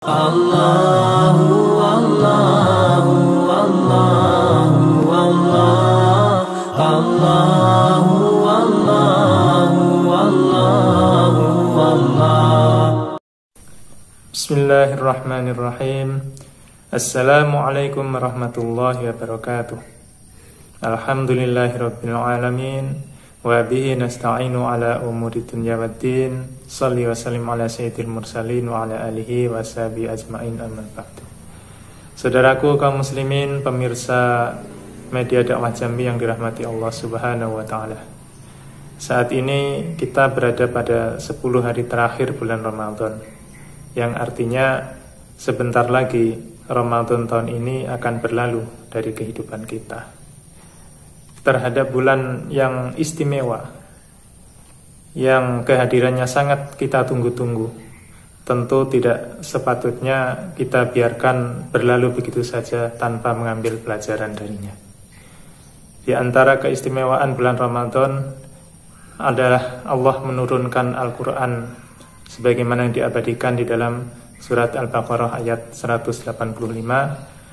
Allahu Allahu Allahu Allah, Allahu Allahu Allahu Allah. Bismillahirrahmanirrahim. Assalamualaikum warahmatullahi wabarakatuh. Alhamdulillahirabbil alamin. Wa bihi nasta'inu ala umuri dunya waddin. Shalli wa sallim ala sayyidil mursalin wa ala alihi wa sahbihi ajmain, amma ba'du. Saudaraku kaum muslimin, pemirsa media dakwah Jambi yang dirahmati Allah Subhanahu wa taala. Saat ini kita berada pada 10 hari terakhir bulan Ramadan, yang artinya sebentar lagi Ramadan tahun ini akan berlalu dari kehidupan kita. Terhadap bulan yang istimewa, yang kehadirannya sangat kita tunggu-tunggu, tentu tidak sepatutnya kita biarkan berlalu begitu saja tanpa mengambil pelajaran darinya. Di antara keistimewaan bulan Ramadan adalah Allah menurunkan Al-Quran sebagaimana yang diabadikan di dalam surat Al-Baqarah ayat 185.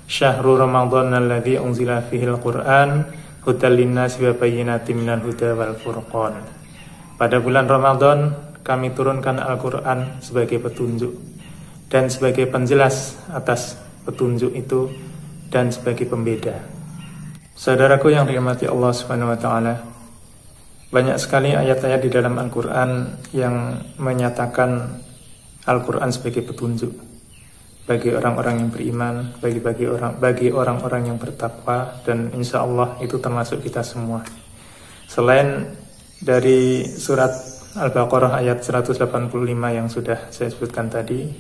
Syahrul Ramadan alladzi unzila fihil Qur'an hudal linnasi wa bayyinatin minal huda wal furqan. Pada bulan Ramadan kami turunkan Al-Quran sebagai petunjuk dan sebagai penjelas atas petunjuk itu dan sebagai pembeda. Saudaraku yang dirahmati Allah Subhanahu wa taala, banyak sekali ayat-ayat di dalam Al-Quran yang menyatakan Al-Quran sebagai petunjuk bagi orang-orang yang beriman, bagi orang-orang yang bertakwa, dan insya Allah itu termasuk kita semua. Selain dari surat Al-Baqarah ayat 185 yang sudah saya sebutkan tadi,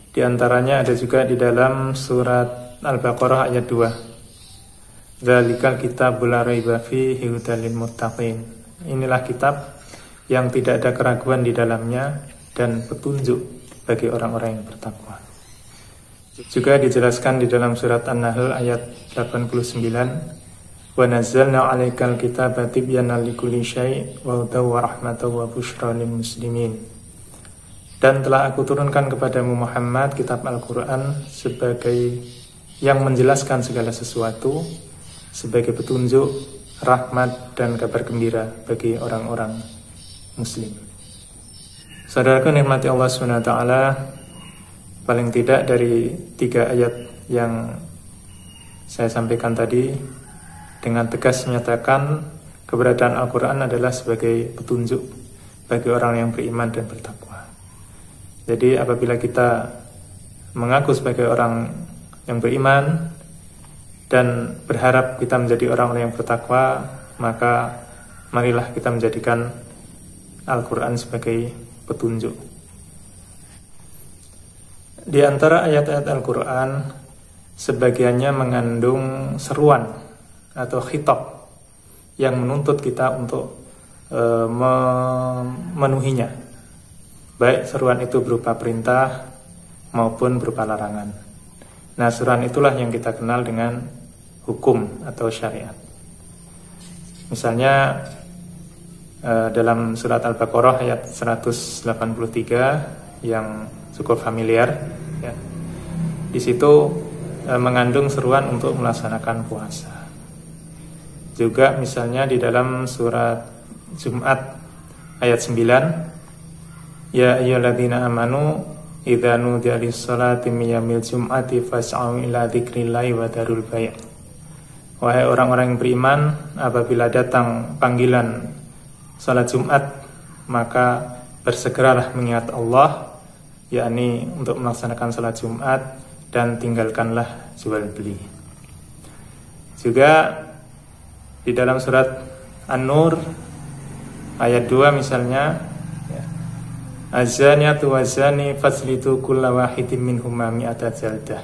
di antaranya ada juga di dalam surat Al-Baqarah ayat 2. Dzalikal kitabul la raiba fihi hudal lil muttaqin. Inilah kitab yang tidak ada keraguan di dalamnya dan petunjuk bagi orang-orang yang bertakwa. Juga dijelaskan di dalam surat An-Nahl ayat 89, wa nazzalna 'alaikal kitaba tibyanan likulli syai' wa hudaw wa rahmatan wa busyra lil muslimin. Dan telah aku turunkan kepadamu Muhammad kitab Al-Quran sebagai yang menjelaskan segala sesuatu, sebagai petunjuk, rahmat dan kabar gembira bagi orang-orang muslim. Saudaraku nikmati Allah SWT, paling tidak dari 3 ayat yang saya sampaikan tadi dengan tegas menyatakan keberadaan Al-Quran adalah sebagai petunjuk bagi orang yang beriman dan bertakwa. Jadi apabila kita mengaku sebagai orang yang beriman dan berharap kita menjadi orang yang bertakwa, maka marilah kita menjadikan Al-Quran sebagai petunjuk. Di antara ayat-ayat Al-Quran, sebagiannya mengandung seruan atau khitab yang menuntut kita untuk memenuhinya, baik seruan itu berupa perintah maupun berupa larangan. Nah, seruan itulah yang kita kenal dengan hukum atau syariat. Misalnya dalam surat Al-Baqarah ayat 183 yang cukup familiar, ya. Di situ mengandung seruan untuk melaksanakan puasa. Juga misalnya di dalam surat Jumat ayat 9, ya ayyuhalladzina amanu idza nudiya lis-salati min yaumil jum'ati fas'au ila dzikrillahi wa dzarul bai'. Wahai orang-orang yang beriman, apabila datang panggilan salat Jumat, maka bersegeralah mengingat Allah, yakni untuk melaksanakan salat Jumat, dan tinggalkanlah jual beli. Juga di dalam surat An-Nur ayat 2 misalnya, az-zaniyatu waz-zani fajlidu kulla wahidin minhuma mi'ata jaldah.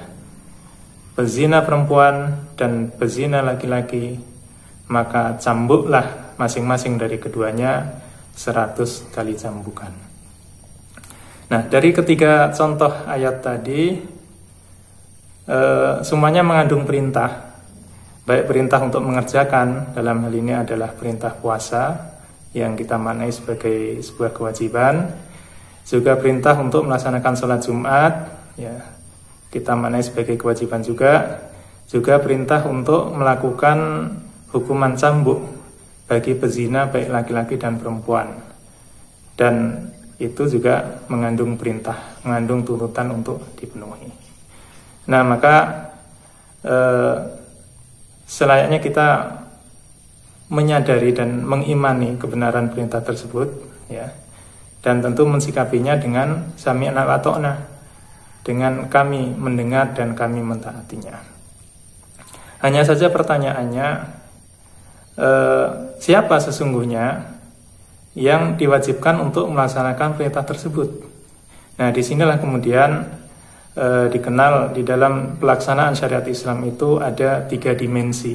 Pezina perempuan dan pezina laki-laki, maka cambuklah masing-masing dari keduanya 100 kali cambukan. Nah, dari ketiga contoh ayat tadi, semuanya mengandung perintah. Baik perintah untuk mengerjakan, dalam hal ini adalah perintah puasa yang kita maknai sebagai sebuah kewajiban. Juga perintah untuk melaksanakan sholat Jumat, ya kita maknai sebagai kewajiban juga perintah untuk melakukan hukuman cambuk bagi pezina baik laki-laki dan perempuan, dan itu juga mengandung perintah, mengandung tuntutan untuk dipenuhi. Nah, maka selayaknya kita menyadari dan mengimani kebenaran perintah tersebut, ya, dan tentu mensikapinya dengan sami'na wa ata'na, dengan kami mendengar dan kami mentaatinya. Hanya saja pertanyaannya, siapa sesungguhnya yang diwajibkan untuk melaksanakan perintah tersebut? Nah, disinilah kemudian dikenal di dalam pelaksanaan syariat Islam itu ada 3 dimensi,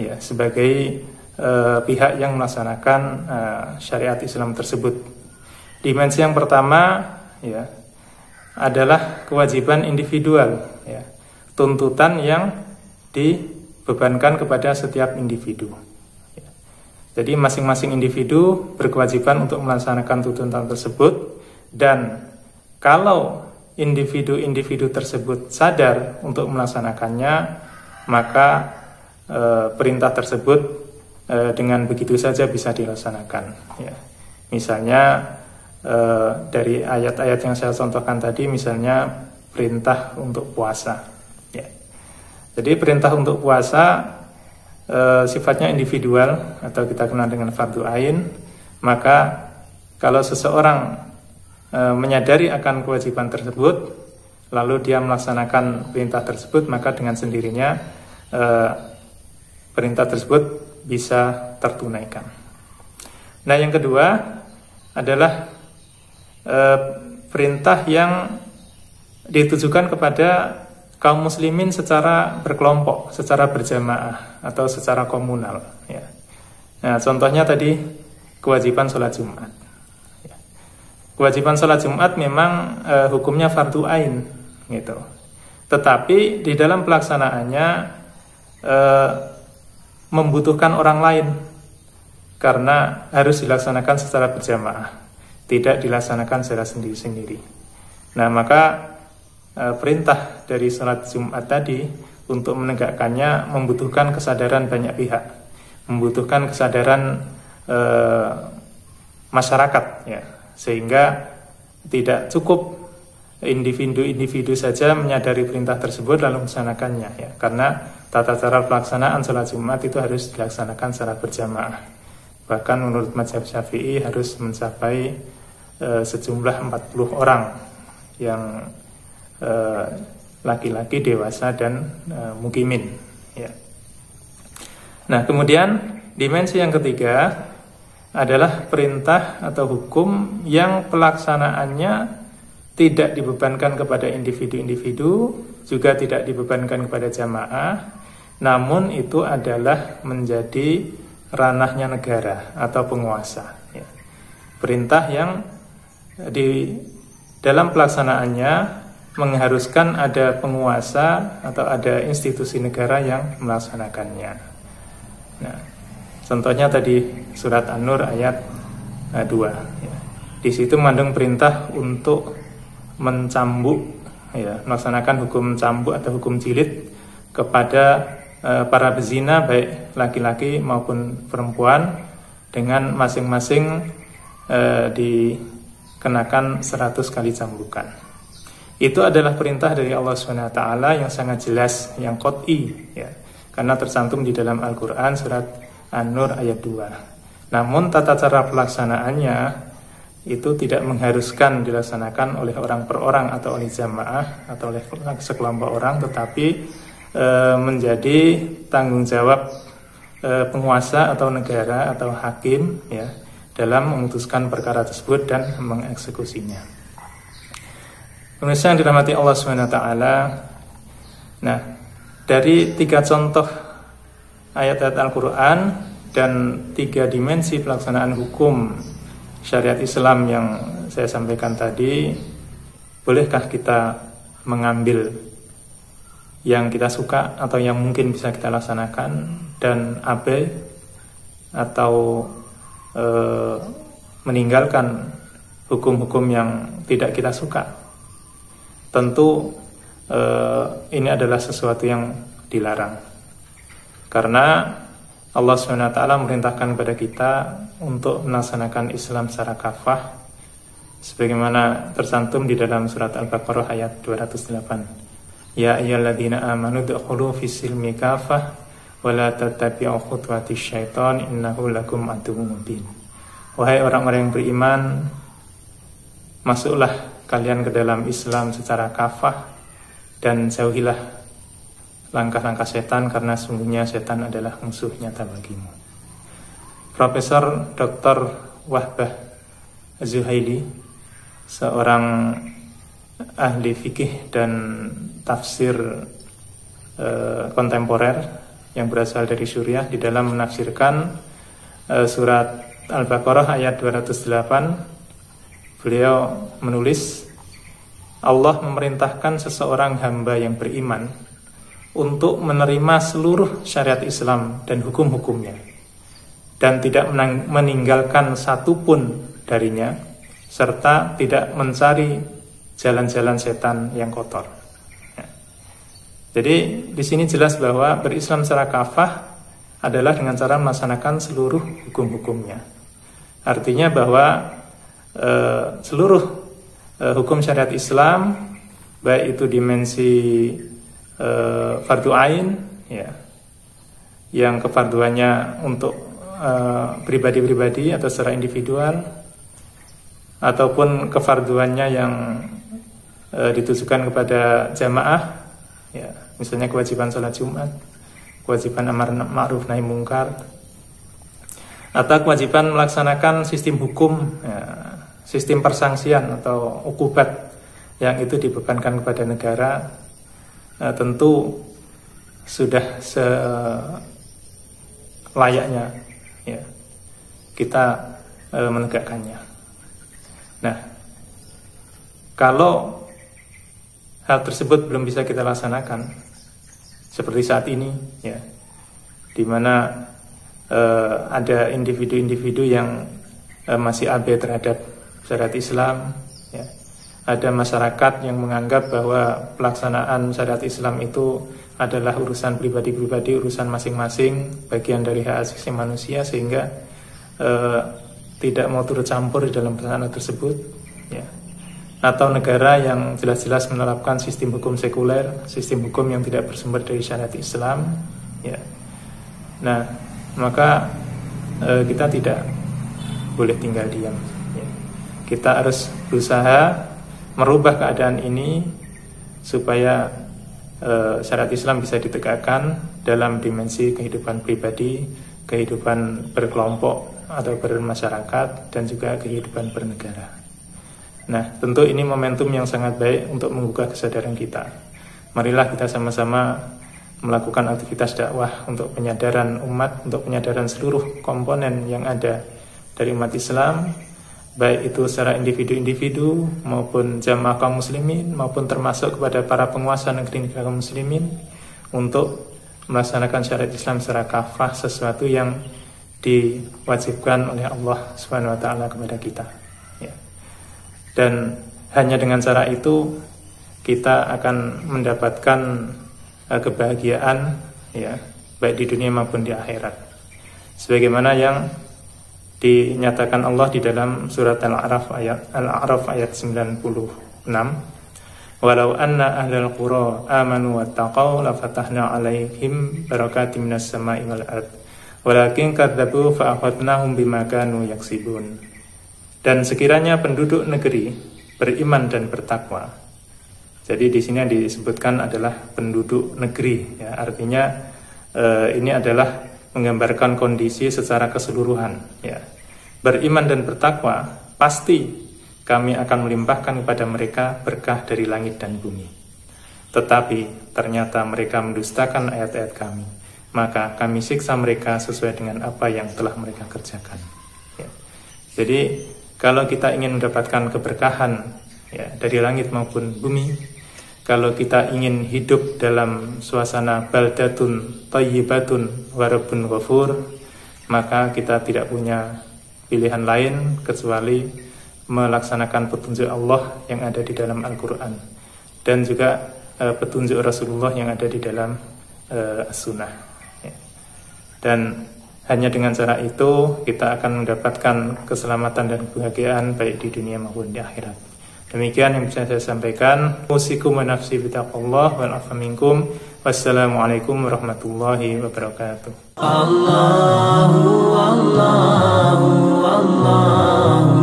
ya, sebagai pihak yang melaksanakan syariat Islam tersebut. Dimensi yang pertama, ya, adalah kewajiban individual, ya, tuntutan yang dibebankan kepada setiap individu. Ya. Jadi masing-masing individu berkewajiban untuk melaksanakan tuntutan tersebut, dan kalau individu-individu tersebut sadar untuk melaksanakannya, maka perintah tersebut dengan begitu saja bisa dilaksanakan, ya. Misalnya dari ayat-ayat yang saya contohkan tadi, misalnya perintah untuk puasa, ya. Jadi perintah untuk puasa sifatnya individual atau kita kenal dengan fardu ain. Maka kalau seseorang menyadari akan kewajiban tersebut, lalu dia melaksanakan perintah tersebut, maka dengan sendirinya perintah tersebut bisa tertunaikan. Nah, yang kedua adalah perintah yang ditujukan kepada kaum muslimin secara berkelompok, secara berjamaah atau secara komunal, ya. Nah, contohnya tadi kewajiban sholat Jumat, ya. Kewajiban sholat Jumat memang hukumnya fardu ain, gitu. Tetapi di dalam pelaksanaannya membutuhkan orang lain, karena harus dilaksanakan secara berjamaah, tidak dilaksanakan secara sendiri-sendiri. Nah, maka perintah dari sholat Jumat tadi untuk menegakkannya membutuhkan kesadaran banyak pihak, membutuhkan kesadaran masyarakat, ya, sehingga tidak cukup individu-individu saja menyadari perintah tersebut lalu melaksanakannya, ya, karena tata cara pelaksanaan sholat Jumat itu harus dilaksanakan secara berjamaah. Bahkan menurut mazhab Syafi'i harus mencapai sejumlah 40 orang yang laki-laki dewasa dan mukimin, ya. Nah, kemudian dimensi yang ketiga adalah perintah atau hukum yang pelaksanaannya tidak dibebankan kepada individu-individu, juga tidak dibebankan kepada jamaah, namun itu adalah menjadi ranahnya negara atau penguasa, ya. Perintah yang di dalam pelaksanaannya mengharuskan ada penguasa atau ada institusi negara yang melaksanakannya. Nah, contohnya tadi surat An-Nur ayat 2, ya. Di situ mengandung perintah untuk mencambuk, ya, melaksanakan hukum cambuk atau hukum jilid kepada para pezina baik laki-laki maupun perempuan, dengan masing-masing dikenakan 100 kali cambukan. Itu adalah perintah dari Allah SWT yang sangat jelas, yang qat'i, ya, karena tercantum di dalam Al-Quran surat An-Nur ayat 2. Namun tata cara pelaksanaannya itu tidak mengharuskan dilaksanakan oleh orang per orang atau oleh jamaah atau oleh sekelompok orang, tetapi menjadi tanggung jawab penguasa atau negara atau hakim, ya, dalam memutuskan perkara tersebut dan mengeksekusinya. Pemirsa yang dirahmati Allah SWT, nah, dari 3 contoh ayat-ayat Al-Quran dan 3 dimensi pelaksanaan hukum syariat Islam yang saya sampaikan tadi, bolehkah kita mengambil yang kita suka atau yang mungkin bisa kita laksanakan, dan abai atau meninggalkan hukum-hukum yang tidak kita suka? tentu ini adalah sesuatu yang dilarang. Karena Allah SWT memerintahkan kepada kita untuk melaksanakan Islam secara kafah, sebagaimana tercantum di dalam surat Al-Baqarah ayat 208. Ya ayyuhalladzina amanu udkhulu fis-silmi kafah wa la tattabi'u khutuwatis syaitan innahu lakum aduwwun mubin. Wahai orang-orang yang beriman, masuklah kalian ke dalam Islam secara kafah dan jauhilah langkah-langkah setan, karena sungguhnya setan adalah musuh nyata bagimu. Profesor Dr. Wahbah Zuhaili, seorang ahli fikih dan tafsir kontemporer yang berasal dari Suriah, di dalam menafsirkan surat Al-Baqarah ayat 208, beliau menulis, Allah memerintahkan seseorang hamba yang beriman untuk menerima seluruh syariat Islam dan hukum-hukumnya, dan tidak meninggalkan satupun darinya, serta tidak mencari jalan-jalan setan yang kotor. Jadi di sini jelas bahwa berislam secara kafah adalah dengan cara melaksanakan seluruh hukum-hukumnya. Artinya bahwa seluruh hukum syariat Islam, baik itu dimensi fardu ain, ya, yang kefarduannya untuk pribadi-pribadi atau secara individual, ataupun kefarduannya yang ditujukan kepada jamaah, ya, misalnya kewajiban sholat Jumat, kewajiban amar ma'ruf nahi mungkar, atau kewajiban melaksanakan sistem hukum, ya, sistem persangsian atau ukubat yang itu dibebankan kepada negara. Tentu sudah selayaknya, ya, kita menegakkannya. Nah, kalau hal tersebut belum bisa kita laksanakan seperti saat ini, ya, di mana ada individu-individu yang masih abai terhadap syariat Islam, ya. Ada masyarakat yang menganggap bahwa pelaksanaan syariat Islam itu adalah urusan pribadi-pribadi, urusan masing-masing, bagian dari hak asasi manusia, sehingga tidak mau turut campur di dalam pelaksanaan tersebut, ya. Atau negara yang jelas-jelas menerapkan sistem hukum sekuler, sistem hukum yang tidak bersumber dari syariat Islam, ya. Nah, maka kita tidak boleh tinggal diam, ya. Kita harus berusaha merubah keadaan ini supaya syariat Islam bisa ditegakkan dalam dimensi kehidupan pribadi, kehidupan berkelompok atau bermasyarakat, dan juga kehidupan bernegara. Nah, tentu ini momentum yang sangat baik untuk menggugah kesadaran kita. Marilah kita sama-sama melakukan aktivitas dakwah untuk penyadaran umat, untuk penyadaran seluruh komponen yang ada dari umat Islam, baik itu secara individu-individu maupun jamaah kaum muslimin, maupun termasuk kepada para penguasa negeri-negeri kaum muslimin, untuk melaksanakan syariat Islam secara kafah, sesuatu yang diwajibkan oleh Allah Subhanahu wa taala kepada kita, ya. Dan hanya dengan cara itu kita akan mendapatkan kebahagiaan, ya, baik di dunia maupun di akhirat, sebagaimana yang dinyatakan Allah di dalam surat Al-A'raf ayat 96. Walau anna ahlal qura amanu wattaqau lafatahna 'alaihim barakatim minas sama'i wal ard walakin kadzabu fa akhadnahum bima kanu yaksibun. Dan sekiranya penduduk negeri beriman dan bertakwa. Jadi di sini yang disebutkan adalah penduduk negeri, ya, artinya ini adalah menggambarkan kondisi secara keseluruhan, ya. Beriman dan bertakwa, pasti kami akan melimpahkan kepada mereka berkah dari langit dan bumi. Tetapi ternyata mereka mendustakan ayat-ayat kami, maka kami siksa mereka sesuai dengan apa yang telah mereka kerjakan, ya. Jadi kalau kita ingin mendapatkan keberkahan, ya, dari langit maupun bumi, kalau kita ingin hidup dalam suasana baldatun thayyibatun wa rabbun ghafur, maka kita tidak punya pilihan lain kecuali melaksanakan petunjuk Allah yang ada di dalam Al-Quran dan juga petunjuk Rasulullah yang ada di dalam as-sunnah. Ya. Dan hanya dengan cara itu kita akan mendapatkan keselamatan dan kebahagiaan baik di dunia maupun di akhirat. Demikian yang bisa saya sampaikan. Usikum wa nafsi bitaqwallah wal afa minkum. Wassalamualaikum warahmatullahi wabarakatuh. Allahu Allahu Allahu